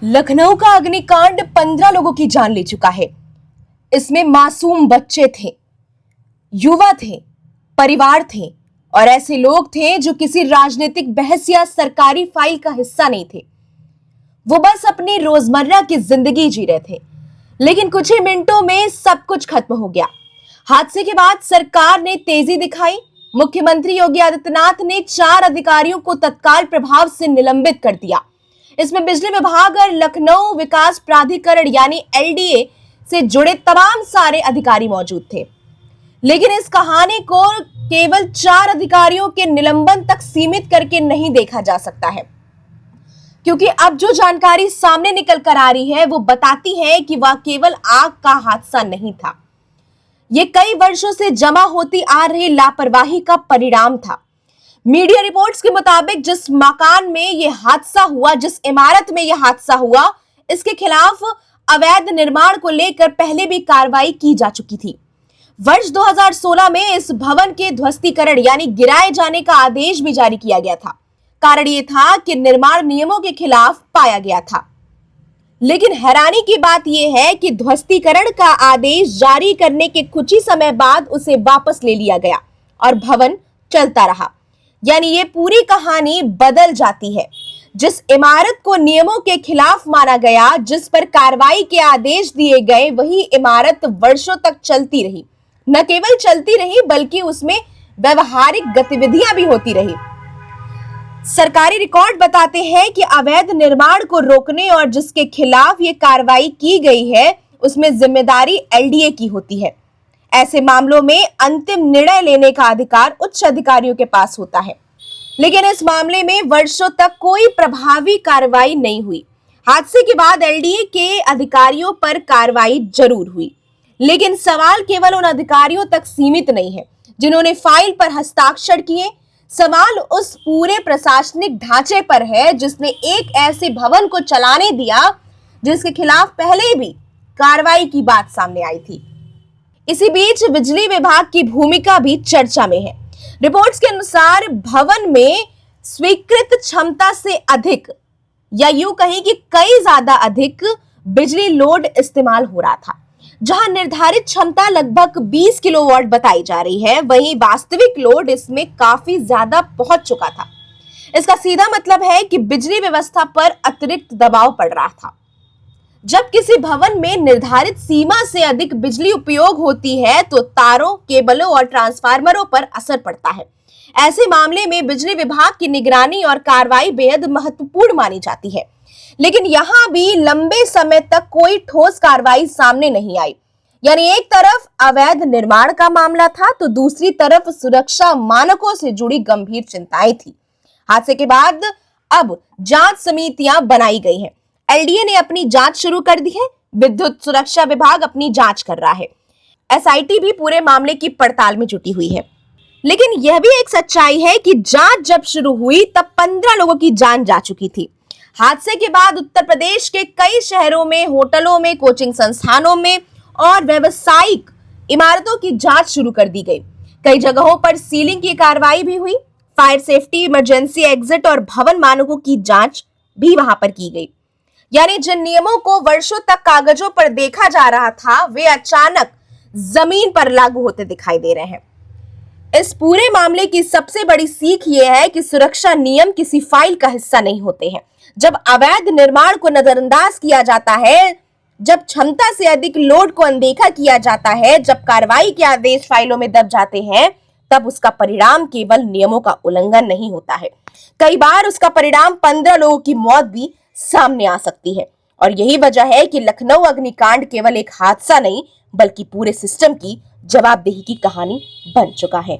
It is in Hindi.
लखनऊ का अग्निकांड 15 लोगों की जान ले चुका है। इसमें मासूम बच्चे थे, युवा थे, परिवार थे और ऐसे लोग थे जो किसी राजनीतिक बहस या सरकारी फाइल का हिस्सा नहीं थे। वो बस अपनी रोजमर्रा की जिंदगी जी रहे थे, लेकिन कुछ ही मिनटों में सब कुछ खत्म हो गया। हादसे के बाद सरकार ने तेजी दिखाई। मुख्यमंत्री योगी आदित्यनाथ ने 4 अधिकारियों को तत्काल प्रभाव से निलंबित कर दिया। इसमें बिजली विभाग और लखनऊ विकास प्राधिकरण यानी एलडीए से जुड़े तमाम सारे अधिकारी मौजूद थे। लेकिन इस कहानी को केवल 4 अधिकारियों के निलंबन तक सीमित करके नहीं देखा जा सकता है, क्योंकि अब जो जानकारी सामने निकल कर आ रही है वो बताती है कि वह केवल आग का हादसा नहीं था। ये कई वर्षों से जमा होती आ रही लापरवाही का परिणाम था। मीडिया रिपोर्ट्स के मुताबिक जिस मकान में यह हादसा हुआ, जिस इमारत में यह हादसा हुआ, इसके खिलाफ अवैध निर्माण को लेकर पहले भी कार्रवाई की जा चुकी थी। वर्ष 2016 में इस भवन के ध्वस्तीकरण यानी गिराए जाने का आदेश भी जारी किया गया था। कारण यह था कि निर्माण नियमों के खिलाफ पाया गया था। लेकिन हैरानी की बात यह है कि ध्वस्तीकरण का आदेश जारी करने के कुछ ही समय बाद उसे वापस ले लिया गया और भवन चलता रहा। यानी ये पूरी कहानी बदल जाती है। जिस इमारत को नियमों के खिलाफ माना गया, जिस पर कार्रवाई के आदेश दिए गए, वही इमारत वर्षों तक चलती रही। न केवल चलती रही बल्कि उसमें व्यवहारिक गतिविधियां भी होती रही। सरकारी रिकॉर्ड बताते हैं कि अवैध निर्माण को रोकने और जिसके खिलाफ ये कार्रवाई की गई है, उसमें जिम्मेदारी एलडीए की होती है। ऐसे मामलों में अंतिम निर्णय लेने का अधिकार उच्च अधिकारियों के पास होता है। लेकिन इस मामले में वर्षों तक कोई प्रभावी कार्रवाई नहीं हुई। हादसे के बाद एलडीए के अधिकारियों पर कार्रवाई जरूर हुई, लेकिन सवाल केवल उन अधिकारियों तक सीमित नहीं है जिन्होंने फाइल पर हस्ताक्षर किए। सवाल उस पूरे प्रशासनिक ढांचे पर है जिसने एक ऐसे भवन को चलाने दिया जिसके खिलाफ पहले भी कार्रवाई की बात सामने आई थी। इसी बीच बिजली विभाग की भूमिका भी चर्चा में है। रिपोर्ट्स के अनुसार भवन में स्वीकृत क्षमता से अधिक, या यूं कहें कि कई ज्यादा अधिक बिजली लोड इस्तेमाल हो रहा था। जहां निर्धारित क्षमता लगभग 20 किलोवाट बताई जा रही है, वहीं वास्तविक लोड इसमें काफी ज्यादा पहुंच चुका था। इसका सीधा मतलब है कि बिजली व्यवस्था पर अतिरिक्त दबाव पड़ रहा था। जब किसी भवन में निर्धारित सीमा से अधिक बिजली उपयोग होती है तो तारों, केबलों और ट्रांसफार्मरों पर असर पड़ता है। ऐसे मामले में बिजली विभाग की निगरानी और कार्रवाई बेहद महत्वपूर्ण मानी जाती है। लेकिन यहां भी लंबे समय तक कोई ठोस कार्रवाई सामने नहीं आई। यानी एक तरफ अवैध निर्माण का मामला था तो दूसरी तरफ सुरक्षा मानकों से जुड़ी गंभीर चिंताएं थी। हादसे के बाद अब जांच समितियां बनाई गई हैं। एलडीए ने अपनी जांच शुरू कर दी है। विद्युत सुरक्षा विभाग अपनी जांच कर रहा है। एसआईटी भी पूरे मामले की पड़ताल में जुटी हुई है। लेकिन यह भी एक सच्चाई है कि जांच जब शुरू हुई तब 15 लोगों की जान जा चुकी थी। हादसे के बाद उत्तर प्रदेश के कई शहरों में, होटलों में, कोचिंग संस्थानों में और व्यवसायिक इमारतों की जांच शुरू कर दी गई। कई जगहों पर सीलिंग की कार्रवाई भी हुई। फायर सेफ्टी, इमरजेंसी एग्जिट और भवन मानकों की जांच भी वहां पर की गई। यानी जिन नियमों को वर्षों तक कागजों पर देखा जा रहा था, वे अचानक जमीन पर लागू होते दिखाई दे रहे हैं। इस पूरे मामले की सबसे बड़ी सीख यह है कि सुरक्षा नियम किसी फाइल का हिस्सा नहीं होते हैं। जब अवैध निर्माण को नजरअंदाज किया जाता है, जब क्षमता से अधिक लोड को अनदेखा किया जाता है, जब कार्रवाई के आदेश फाइलों में दब जाते हैं, तब उसका परिणाम केवल नियमों का उल्लंघन नहीं होता है। कई बार उसका परिणाम 15 लोगों की मौत भी सामने आ सकती है। और यही वजह है कि लखनऊ अग्निकांड केवल एक हादसा नहीं बल्कि पूरे सिस्टम की जवाबदेही की कहानी बन चुका है।